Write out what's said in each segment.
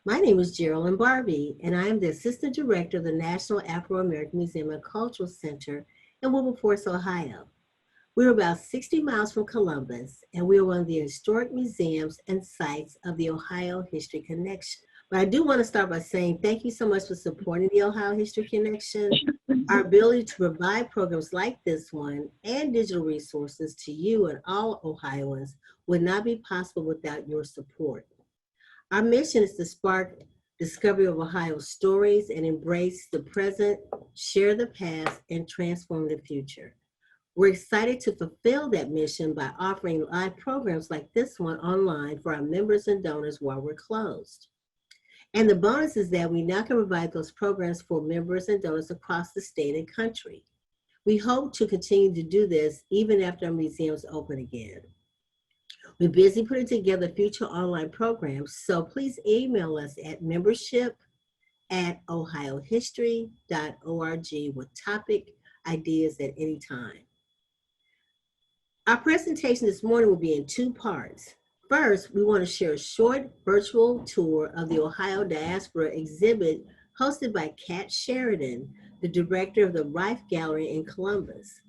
My name is Geraldine Barbie, and I am the Assistant Director of the National Afro-American Museum and Cultural Center in Wilberforce, Ohio. We're about 60 miles from Columbus, and we are one of the historic museums and sites of the Ohio History Connection. But I do want to start by saying thank you so much for supporting the Ohio History Connection. Our ability to provide programs like this one and digital resources to you and all Ohioans would not be possible without your support. Our mission is to spark discovery of Ohio's stories and embrace the present, share the past, and transform the future. We're excited to fulfill that mission by offering live programs like this one online for our members and donors while we're closed. And the bonus is that we now can provide those programs for members and donors across the state and country. We hope to continue to do this even after our museums open again. We're busy putting together future online programs, so please email us at membership@ohiohistory.org with topic ideas at any time. Our presentation this morning will be in two parts. First, we want to share a short virtual tour of the Ohio Diaspora exhibit hosted by Kat Sheridan, the director of the Riffe Gallery in Columbus.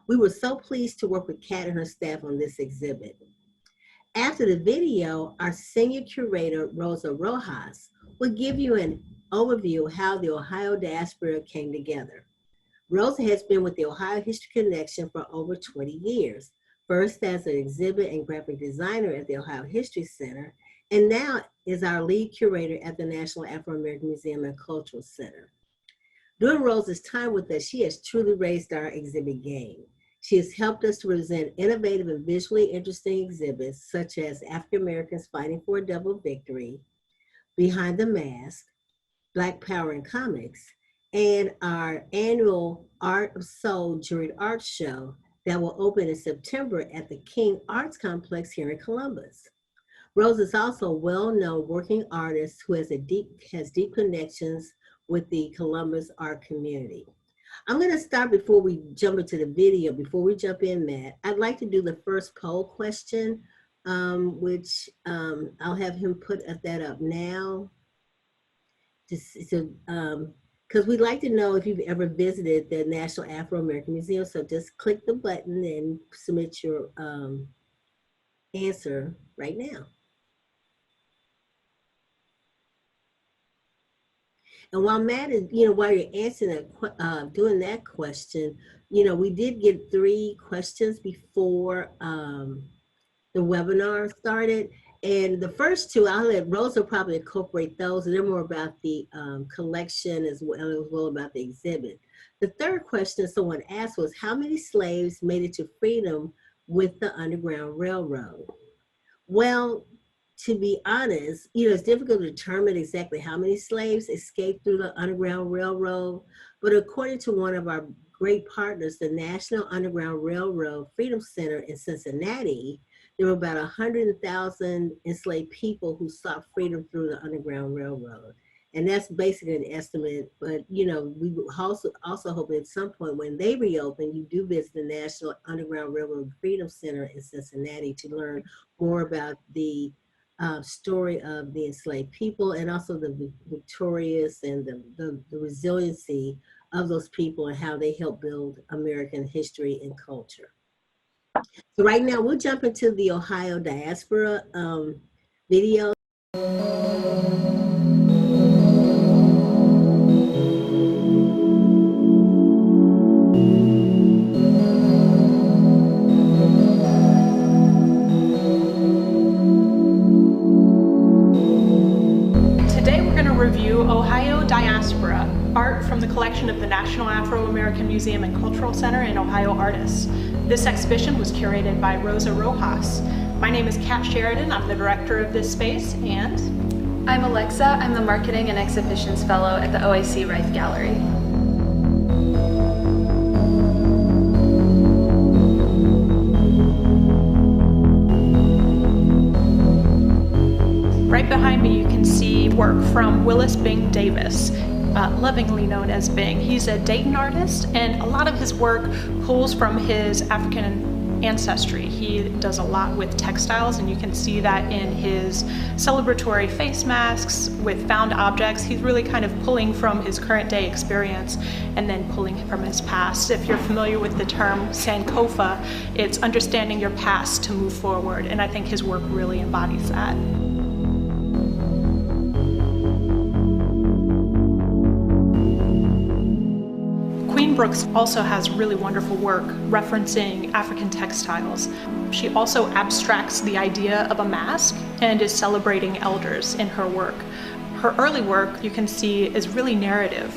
We were so pleased to work with Kat and her staff on this exhibit. After the video, our senior curator, Rosa Rojas, will give you an overview of how the Ohio Diaspora came together. Rosa has been with the Ohio History Connection for over 20 years, first as an exhibit and graphic designer at the Ohio History Center, and now is our lead curator at the National Afro-American Museum and Cultural Center. During Rosa's time with us, she has truly raised our exhibit game. She has helped us to present innovative and visually interesting exhibits such as African Americans Fighting for a Double Victory, Behind the Mask, Black Power in Comics, and our annual Art of Soul Juried Art Show that will open in September at the King Arts Complex here in Columbus. Rosa is also a well-known working artist who has deep connections with the Columbus art community. I'm going to start before we jump into the video. Before we jump in, Matt, I'd like to do the first poll question, which I'll have him put that up now. Because we'd like to know if you've ever visited the National Afro-American Museum. So just click the button and submit your answer right now. And while Matt is, while you're answering that, doing that question, we did get 3 questions before the webinar started. And the first 2, I'll let Rosa probably incorporate those, and they're more about the collection as well about the exhibit. The third question someone asked was, how many slaves made it to freedom with the Underground Railroad? Well, to be honest, it's difficult to determine exactly how many slaves escaped through the Underground Railroad, but according to one of our great partners, the National Underground Railroad Freedom Center in Cincinnati, there were about 100,000 enslaved people who sought freedom through the Underground Railroad. And that's basically an estimate, but we would also hope at some point when they reopen, you do visit the National Underground Railroad Freedom Center in Cincinnati to learn more about the story of the enslaved people and also the victorious and the resiliency of those people and how they helped build American history and culture. So right now we'll jump into the Ohio Diaspora video. Ohio Diaspora, art from the collection of the National Afro-American Museum and Cultural Center and Ohio artists. This exhibition was curated by Rosa Rojas. My name is Kat Sheridan. I'm the director of this space, and I'm Alexa. I'm the Marketing and Exhibitions Fellow at the OIC Riffe Gallery. Right behind me you can see work from Willis Bing Davis, lovingly known as Bing. He's a Dayton artist, and a lot of his work pulls from his African ancestry. He does a lot with textiles, and you can see that in his celebratory face masks with found objects. He's really kind of pulling from his current day experience and then pulling from his past. If you're familiar with the term Sankofa, it's understanding your past to move forward, and I think his work really embodies that. Brooks also has really wonderful work referencing African textiles. She also abstracts the idea of a mask and is celebrating elders in her work. Her early work, you can see, is really narrative.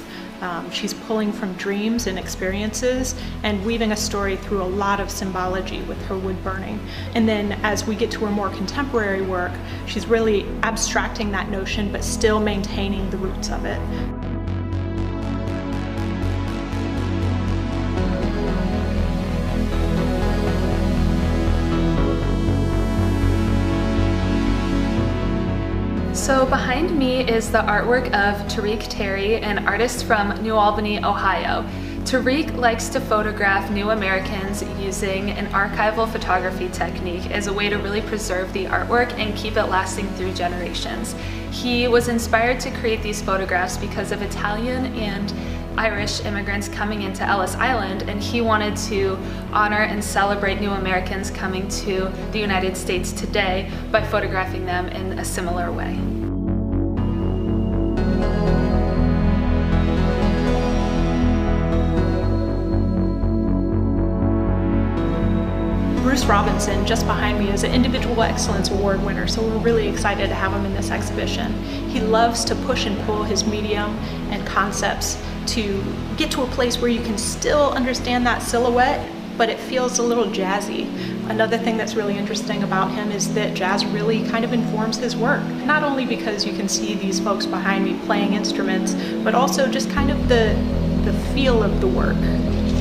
She's pulling from dreams and experiences and weaving a story through a lot of symbology with her wood burning. And then as we get to her more contemporary work, she's really abstracting that notion but still maintaining the roots of it. So behind me is the artwork of Tariq Terry, an artist from New Albany, Ohio. Tariq likes to photograph new Americans using an archival photography technique as a way to really preserve the artwork and keep it lasting through generations. He was inspired to create these photographs because of Italian and Irish immigrants coming into Ellis Island, and he wanted to honor and celebrate new Americans coming to the United States today by photographing them in a similar way. Bruce Robinson, just behind me, is an Individual Excellence Award winner, so we're really excited to have him in this exhibition. He loves to push and pull his medium and concepts to get to a place where you can still understand that silhouette, but it feels a little jazzy. Another thing that's really interesting about him is that jazz really kind of informs his work. Not only because you can see these folks behind me playing instruments, but also just kind of the feel of the work,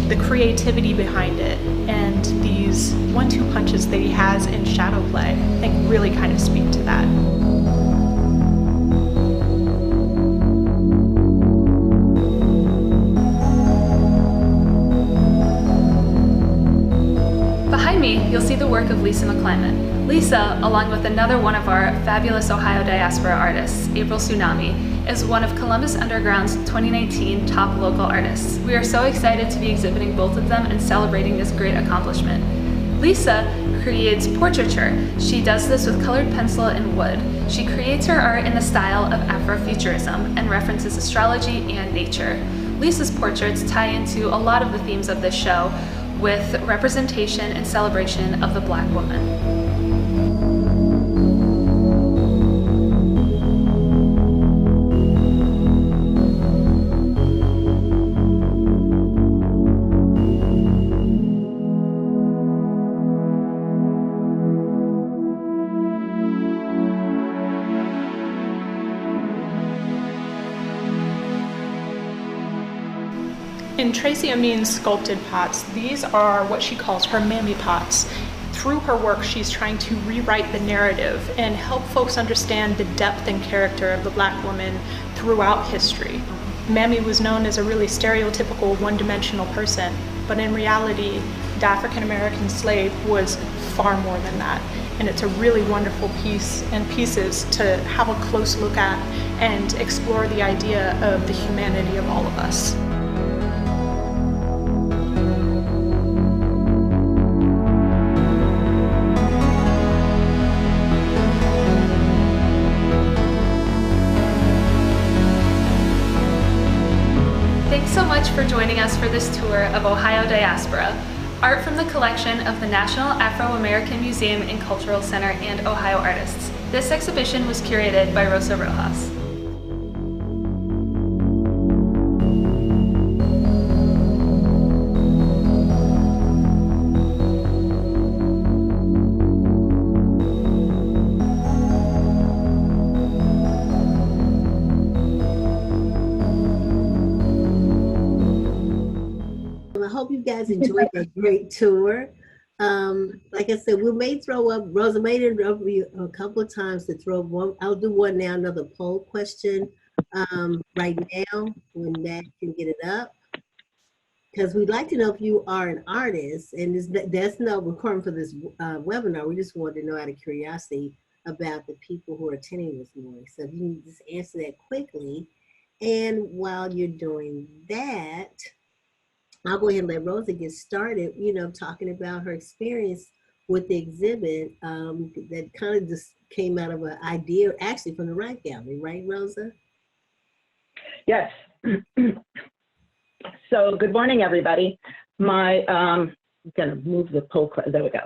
the creativity behind it, and these 1-2 punches that he has in shadow play, I think really kind of speak to that. Behind me, you'll see the work of Lisa McClymondt. Lisa, along with another one of our fabulous Ohio Diaspora artists, April Tsunami, is one of Columbus Underground's 2019 top local artists. We are so excited to be exhibiting both of them and celebrating this great accomplishment. Lisa creates portraiture. She does this with colored pencil and wood. She creates her art in the style of Afrofuturism and references astrology and nature. Lisa's portraits tie into a lot of the themes of this show, with representation and celebration of the Black woman. In Tracy Amin's sculpted pots, these are what she calls her mammy pots. Through her work, she's trying to rewrite the narrative and help folks understand the depth and character of the Black woman throughout history. Mammy was known as a really stereotypical one-dimensional person, but in reality, the African-American slave was far more than that. And it's a really wonderful piece and pieces to have a close look at and explore the idea of the humanity of all of us. Thanks so much for joining us for this tour of Ohio Diaspora, art from the collection of the National Afro-American Museum and Cultural Center and Ohio artists. This exhibition was curated by Rosa Rojas. I hope you guys enjoyed that great tour. Like I said, we may throw up, Rosa made it up a couple of times to throw one. I'll do one now, another poll question right now when Matt can get it up. because we'd like to know if you are an artist, and that's no recording for this webinar. We just wanted to know out of curiosity about the people who are attending this morning. So if you can just answer that quickly. And while you're doing that, I'll go ahead and let Rosa get started, talking about her experience with the exhibit that kind of just came out of an idea, actually from the Riffe Gallery, right, Rosa? Yes. So good morning, everybody. I'm gonna move the poll, there we go.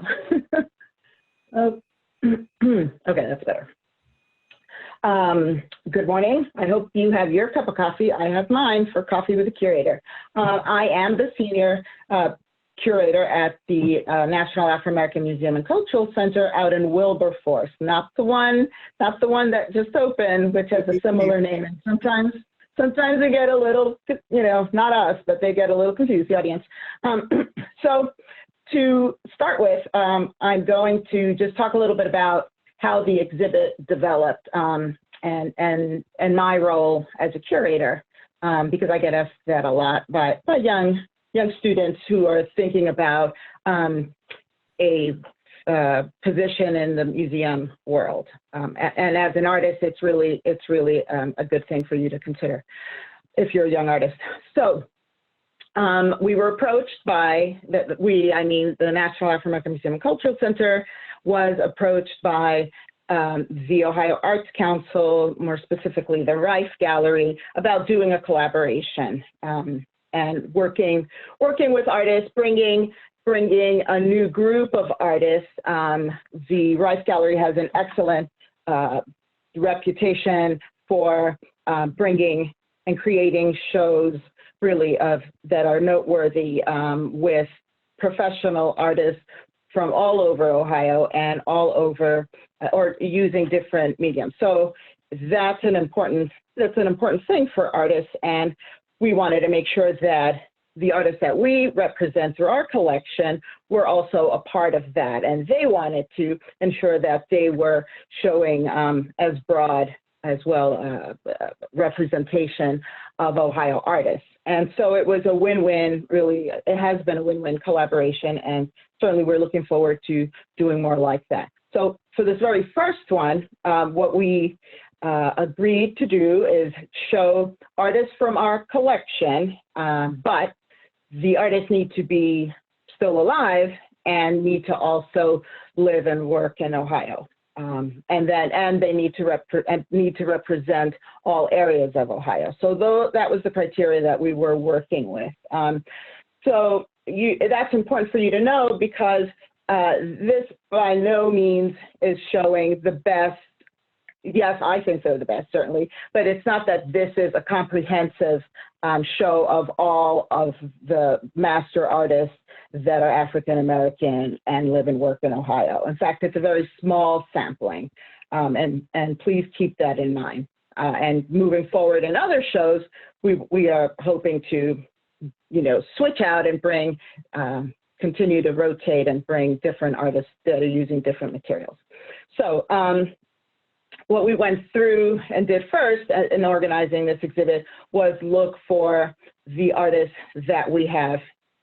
Okay, that's better. Good morning. I hope you have your cup of coffee. I have mine for Coffee with the Curator. I am the senior curator at the National Afro-American Museum and Cultural Center out in Wilberforce, not the one that just opened, which has a similar name. And sometimes they get a little, not us, but they get a little confused, the audience. So to start with, I'm going to just talk a little bit about how the exhibit developed and my role as a curator, because I get asked that a lot by young students who are thinking about a position in the museum world. And as an artist, it's really a good thing for you to consider if you're a young artist. So we were approached by, the National Afro-American Museum and Cultural Center was approached by the Ohio Arts Council, more specifically the Riffe Gallery, about doing a collaboration and working with artists, bringing a new group of artists. The Riffe Gallery has an excellent reputation for bringing and creating shows really that are noteworthy with professional artists from all over Ohio and all over, or using different mediums. So that's an important thing for artists, and we wanted to make sure that the artists that we represent through our collection were also a part of that, and they wanted to ensure that they were showing as broad as well representation of Ohio artists. And so it was a win-win, really. It has been a win-win collaboration, and certainly we're looking forward to doing more like that. So for this very first one, what we agreed to do is show artists from our collection, but the artists need to be still alive and need to also live and work in Ohio. And they need to represent all areas of Ohio. So that was the criteria that we were working with. So that's important for you to know, because this by no means is showing the best. Yes, I think they're the best, certainly, but it's not that this is a comprehensive show of all of the master artists that are African-American and live and work in Ohio. In fact, it's a very small sampling, and please keep that in mind. And moving forward in other shows, we are hoping to, switch out and bring, continue to rotate and bring different artists that are using different materials. So what we went through and did first in organizing this exhibit was look for the artists that we have,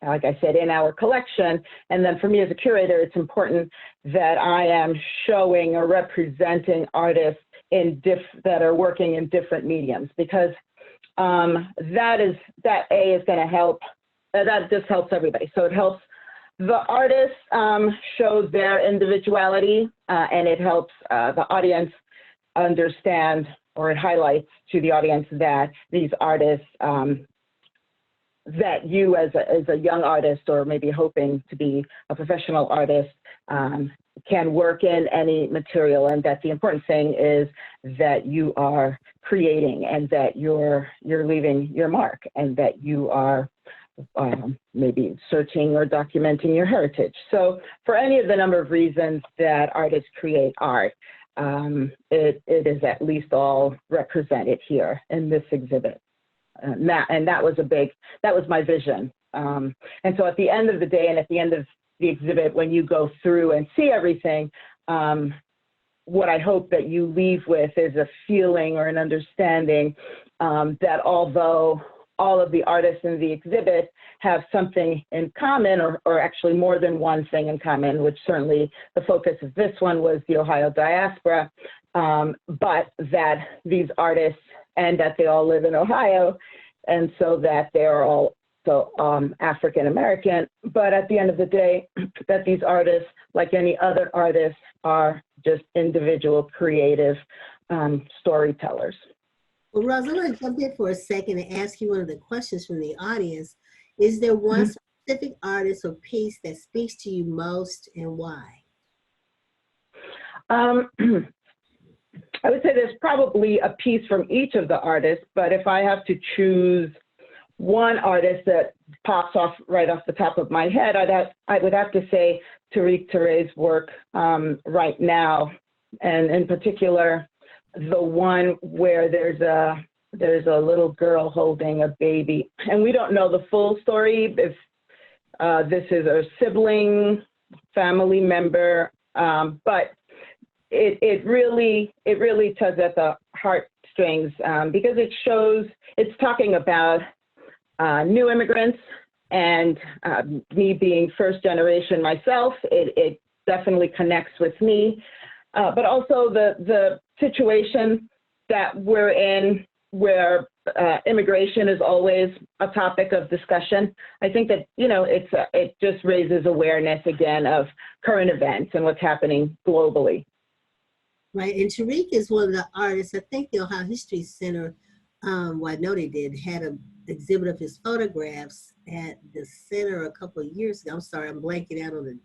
like I said, in our collection. And then for me as a curator, it's important that I am showing or representing artists that are working in different mediums, because that is going to help. That just helps everybody. So it helps the artists show their individuality, and it helps the audience understand, or it highlights to the audience that these artists, that you as a young artist, or maybe hoping to be a professional artist, can work in any material, and that the important thing is that you are creating and that you're leaving your mark, and that you are maybe searching or documenting your heritage. So for any of the number of reasons that artists create art, it is at least all represented here in this exhibit. And that was my vision. And so at the end of the day, and at the end of the exhibit, when you go through and see everything, what I hope that you leave with is a feeling or an understanding that although all of the artists in the exhibit have something in common, or actually more than one thing in common, which certainly the focus of this one was the Ohio Diaspora, but that these artists, and that they all live in Ohio, and so that they are all African-American, but at the end of the day, that these artists, like any other artists, are just individual creative storytellers. Well, Rosa, I want to jump in for a second and ask you one of the questions from the audience. Is there one specific artist or piece that speaks to you most, and why? I would say there's probably a piece from each of the artists, but if I have to choose one artist that pops off right off the top of my head, I would have to say Tariq Touré's work right now, and in particular, the one where there's a little girl holding a baby, and we don't know the full story, if this is a sibling, family member, but it really tugs at the heartstrings because it's talking about new immigrants, and me being first generation myself, it definitely connects with me, but also the situation that we're in, where immigration is always a topic of discussion. I think that, it just raises awareness again of current events and what's happening globally. Right, and Tariq is one of the artists. I think the Ohio History Center, well, I know they did, had an exhibit of his photographs at the center a couple of years ago. I'm sorry, I'm blanking out on the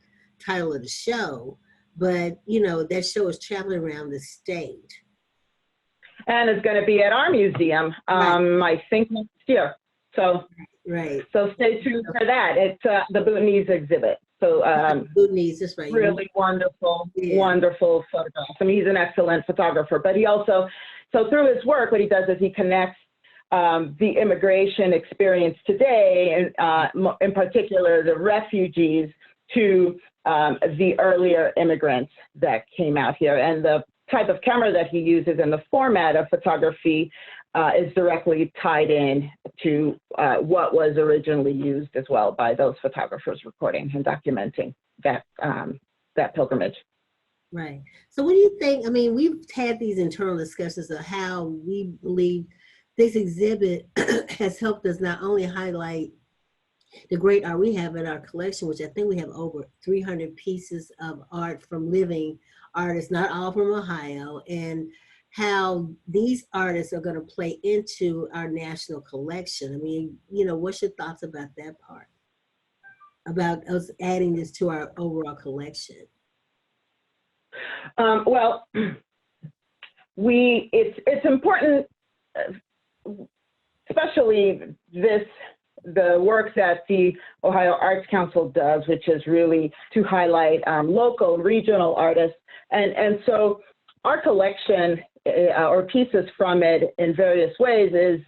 title of the show, but that show is traveling around the state. And it's going to be at our museum, I think next year. So, so stay tuned for that. It's the Bhutanese exhibit. So Bhutanese, that's right. Really wonderful, wonderful photographs. I mean, he's an excellent photographer, but he also, so through his work, what he does is he connects the immigration experience today, and in particular, the refugees, to the earlier immigrants that came out here. And the type of camera that he uses and the format of photography is directly tied in to what was originally used as well by those photographers recording and documenting that pilgrimage. Right. So what do you think? I mean, we've had these internal discussions of how we believe this exhibit has helped us not only highlight the great art we have in our collection, which I think we have over 300 pieces of art from living artists, not all from Ohio, and how these artists are going to play into our national collection. I mean, what's your thoughts about that part? About us adding this to our overall collection? Well, it's important, especially the work that the Ohio Arts Council does, which is really to highlight local, regional artists. And so our collection, or pieces from it in various ways, is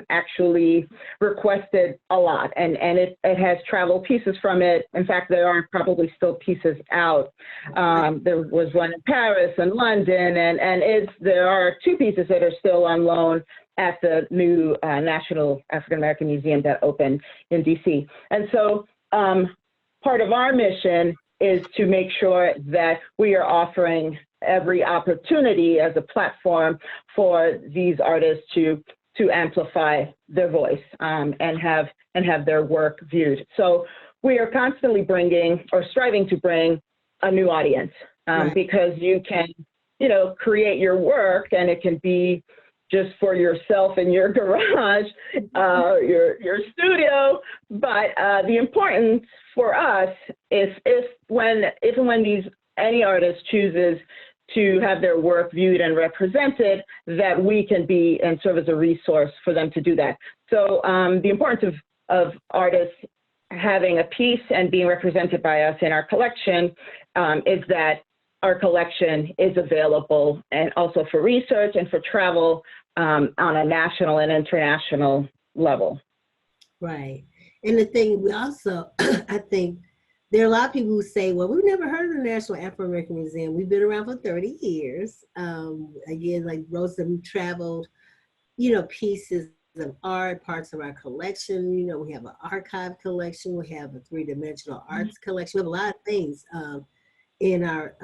actually requested a lot. And it has traveled pieces from it. In fact, there are probably still pieces out. There was one in Paris and London, and there are 2 pieces that are still on loan at the new National African-American Museum that opened in DC. And so part of our mission is to make sure that we are offering every opportunity as a platform for these artists to amplify their voice and have their work viewed. So we are constantly bringing, or striving to bring, a new audience, because you can, create your work, and it can be just for yourself in your garage, your studio. But the importance for us is if and when any artist chooses to have their work viewed and represented, that we can be and serve as a resource for them to do that. So the importance of artists having a piece and being represented by us in our collection is that our collection is available, and also for research and for travel on a national and international level. Right. And the thing we also, I think, there are a lot of people who say, well, we've never heard of the National Afro-American Museum. We've been around for 30 years. Again, like Rosa traveled, pieces of art, parts of our collection. You know, we have an archive collection, we have a three-dimensional arts collection. We have a lot of things in our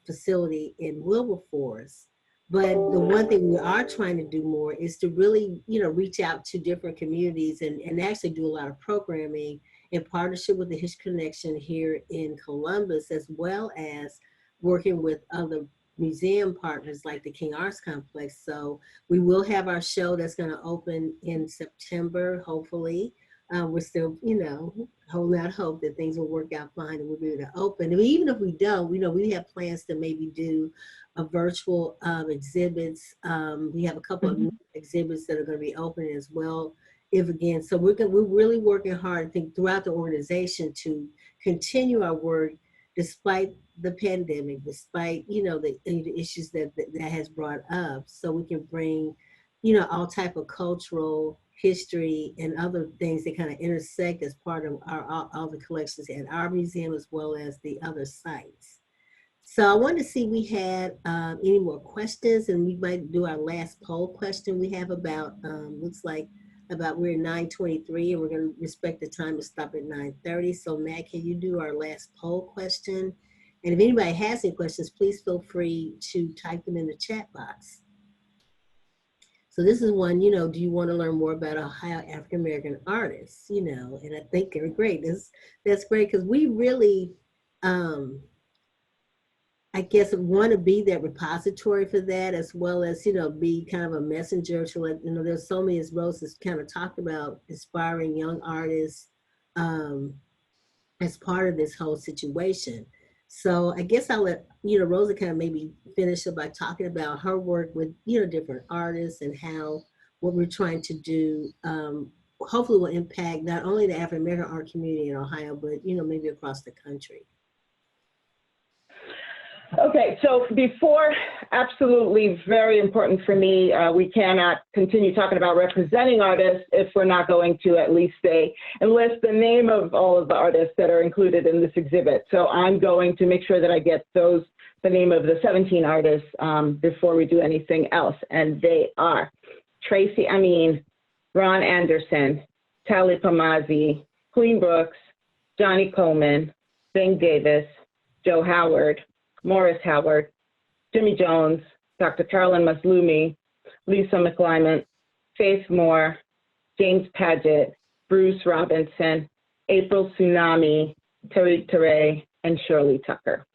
facility in Wilberforce. But the one thing we are trying to do more is to really, you know, reach out to different communities and actually do a lot of programming in partnership with the History Connection here in Columbus, as well as working with other museum partners like the King Arts Complex. So we will have our show that's going to open in September, hopefully. We're still, you know, holding out hope that things will work out fine and we'll be able to open. And even if we don't, we know we have plans to maybe do a virtual exhibits. We have a couple of new exhibits that are going to be opening as well. If again, so we're really working hard, I think, throughout the organization to continue our work despite the pandemic, despite, you know, the issues that has brought up, so we can bring, you know, all type of cultural history and other things that kind of intersect as part of all the collections at our museum as well as the other sites. So I wanted to see if we had any more questions, and we might do our last poll question. We have about, looks like about we're 9:23 and we're going to respect the time to stop at 9:30. So Matt, can you do our last poll question? And if anybody has any questions, please feel free to type them in the chat box. So this is one, you know, do you want to learn more about Ohio African-American artists? You know, and I think they're great. That's great because we really, I guess, want to be that repository for that, as well as, you know, be kind of a messenger to let, you know, there's so many, as Rosa's kind of talked about, inspiring young artists as part of this whole situation. So I guess I'll let, you know, Rosa kind of maybe finish up by talking about her work with, you know, different artists and how what we're trying to do hopefully will impact not only the African-American art community in Ohio, but, you know, maybe across the country. Okay, so before, absolutely very important for me, we cannot continue talking about representing artists if we're not going to at least say and list the name of all of the artists that are included in this exhibit. So I'm going to make sure that I get the name of the 17 artists before we do anything else. And they are Tracy Amin, Ron Anderson, Tali Pamazi, Queen Brooks, Johnny Coleman, Bing Davis, Joe Howard, Morris Howard, Jimmy Jones, Dr. Carolyn Maslumi, Lisa McClymondt, Faith Moore, James Padgett, Bruce Robinson, April Tsunami, Tariq Teray, and Shirley Tucker.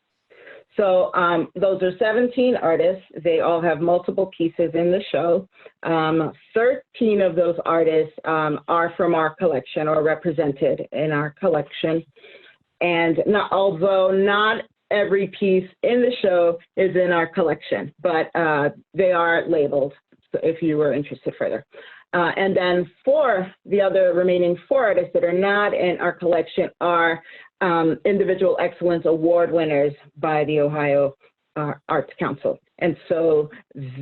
So those are 17 artists. They all have multiple pieces in the show. 13 of those artists are from our collection or represented in our collection. And although not every piece in the show is in our collection, but they are labeled if you were interested further. And then the other remaining 4 artists that are not in our collection are Individual Excellence Award winners by the Ohio Arts Council. And so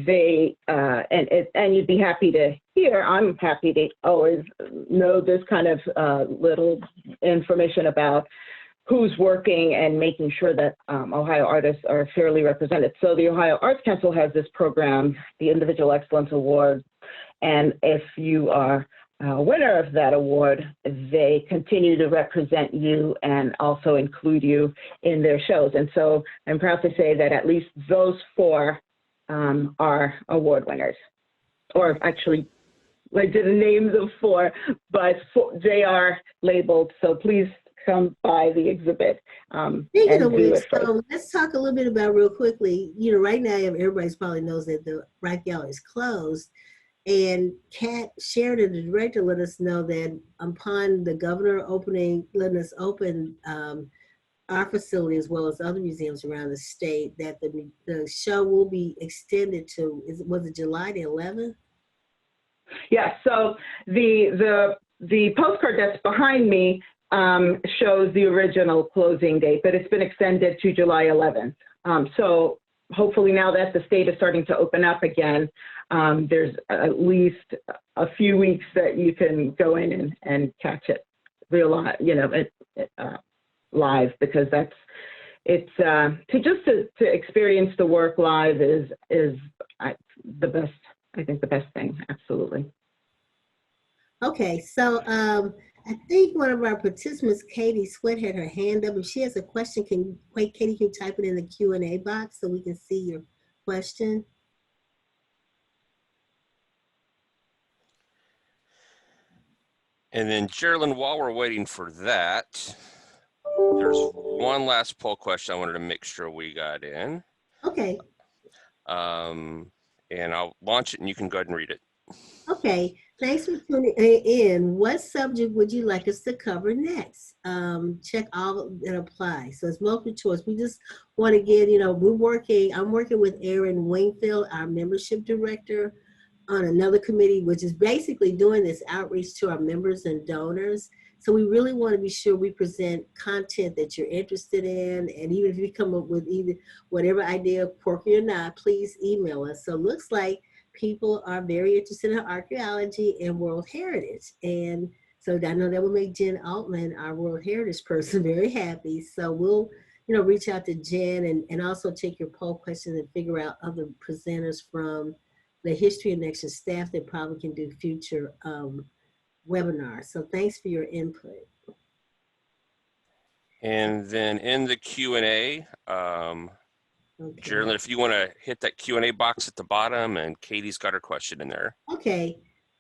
they, and you'd be happy to hear, I'm happy to always know this kind of little information about who's working and making sure that Ohio artists are fairly represented. So the Ohio Arts Council has this program, the Individual Excellence Award, and if you are a winner of that award, they continue to represent you and also include you in their shows. And so I'm proud to say that at least those 4 are award winners, or actually, I didn't name the 4, but they are labeled, so please come by the exhibit. Speaking of which, let's talk a little bit about real quickly, you know, right now everybody probably knows that the Riffe Gallery is closed, and Kat Sheridan, the director, let us know that upon the governor letting us open our facility as well as other museums around the state, that the show will be extended to, was it July the 11th? Yeah, so the postcard that's behind me shows the original closing date, but it's been extended to July 11th. So hopefully now that the state is starting to open up again, there's at least a few weeks that you can go in and catch it live, because to experience the work live is the best, I think the best thing, absolutely. Okay, so I think one of our participants, Katie Sweat, had her hand up. If she has a question, wait, Katie, can you type it in the Q&A box so we can see your question? And then, Geraldine, while we're waiting for that, there's one last poll question I wanted to make sure we got in. Okay. And I'll launch it and you can go ahead and read it. Okay, thanks for tuning in. What subject would you like us to cover next? Check all that apply. So it's multiple choice. We just want to get, I'm working with Erin Wingfield, our membership director, on another committee, which is basically doing this outreach to our members and donors. So we really want to be sure we present content that you're interested in. And even if you come up with either whatever idea, quirky or not, please email us. So it looks like people are very interested in archaeology and World Heritage. And so I know that will make Jen Altman, our World Heritage person, very happy. So we'll, reach out to Jen and also take your poll questions and figure out other presenters from the History and Action staff that probably can do future webinars. So thanks for your input. And then in the Q&A, Geraldine, if you want to hit that Q&A box at the bottom, and Katie's got her question in there. Okay.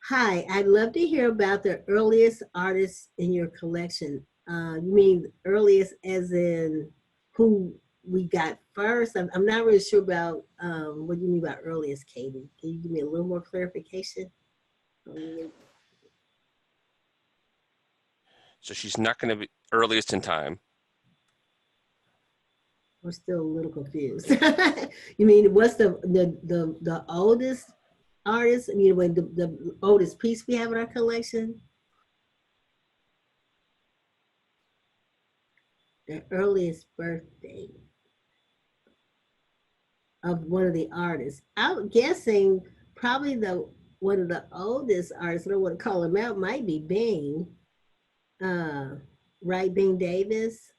Hi, I'd love to hear about the earliest artists in your collection. You mean earliest as in who we got first? I'm not really sure about what you mean by earliest, Katie. Can you give me a little more clarification? So she's not going to be earliest in time. We're still a little confused. You mean what's the oldest artist? I mean, when the oldest piece we have in our collection? The earliest birthday of one of the artists. I'm guessing probably one of the oldest artists, I don't want to call him out, might be Bing. Right, Bing Davis?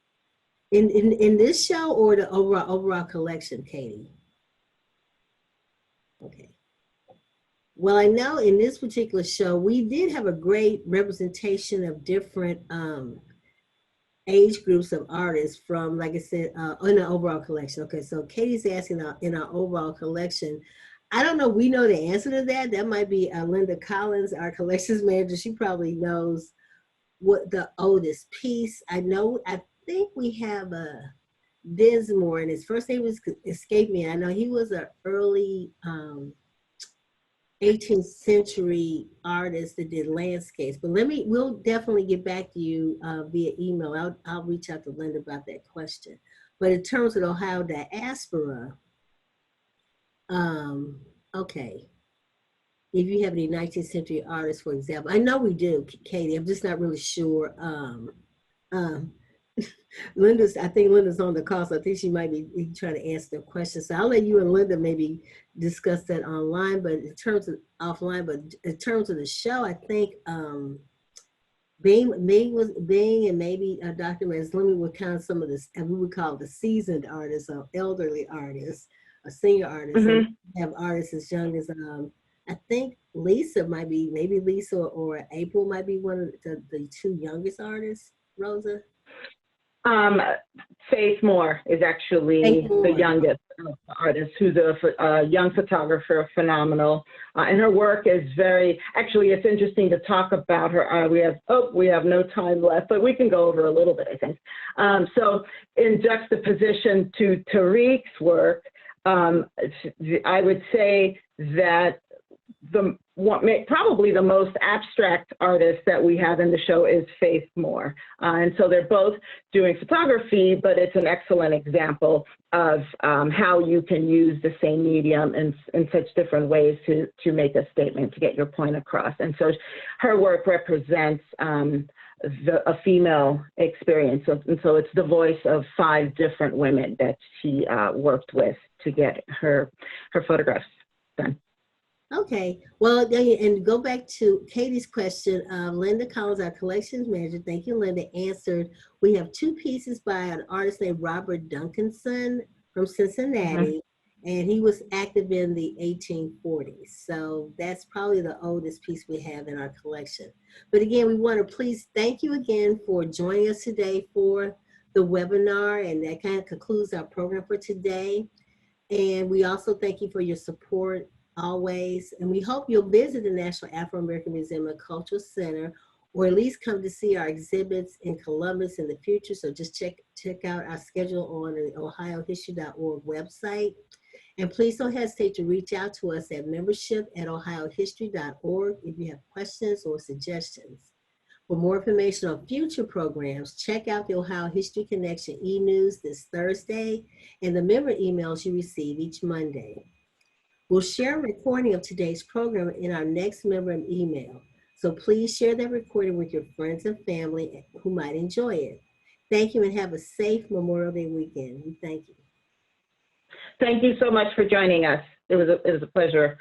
In this show or the overall collection, Katie? Okay. Well, I know in this particular show, we did have a great representation of different age groups of artists from, like I said, in the overall collection. Okay, so Katie's asking in our overall collection. I don't know, we know the answer to that. That might be Linda Collins, our collections manager. She probably knows what the oldest piece. I think we have a Dinsmore, and his first name was escaped me. I know he was an early 18th century artist that did landscapes. But we'll definitely get back to you via email. I'll reach out to Linda about that question. But in terms of the Ohio Diaspora, okay. If you have any 19th century artists, for example, I know we do, Katie. I'm just not really sure. I think Linda's on the call, so I think she might be trying to answer the question. So I'll let you and Linda maybe discuss that online, but in terms of offline, but in terms of the show, I think Bing and maybe Dr. Maslimi were kind of some of this, and we would call the seasoned artists or elderly artists or senior artists. Mm-hmm. And we have artists as young as I think Lisa might be, maybe Lisa or April might be one of the two youngest artists, Rosa? Faith Moore is actually the youngest artist, who's a young photographer, phenomenal. And her work is actually, it's interesting to talk about her. We have no time left, but we can go over a little bit, I think. So in juxtaposition to Tariq's work, I would say that probably the most abstract artist that we have in the show is Faith Moore. And so they're both doing photography, but it's an excellent example of how you can use the same medium in such different ways to make a statement, to get your point across. And so her work represents a female experience. And so it's the voice of 5 different women that she worked with to get her photographs done. Okay, well, and go back to Katie's question. Linda Collins, our collections manager, thank you, Linda, answered. We have 2 pieces by an artist named Robert Duncanson from Cincinnati. Mm-hmm. And he was active in the 1840s. So that's probably the oldest piece we have in our collection. But again, we want to please thank you again for joining us today for the webinar. And that kind of concludes our program for today. And we also thank you for your support always. And we hope you'll visit the National Afro-American Museum and Cultural Center, or at least come to see our exhibits in Columbus in the future. So just check out our schedule on the ohiohistory.org website. And please don't hesitate to reach out to us at membership@ohiohistory.org if you have questions or suggestions. For more information on future programs, check out the Ohio History Connection e-news this Thursday and the member emails you receive each Monday. We'll share a recording of today's program in our next member email. So please share that recording with your friends and family who might enjoy it. Thank you and have a safe Memorial Day weekend. We thank you. Thank you so much for joining us. It was a pleasure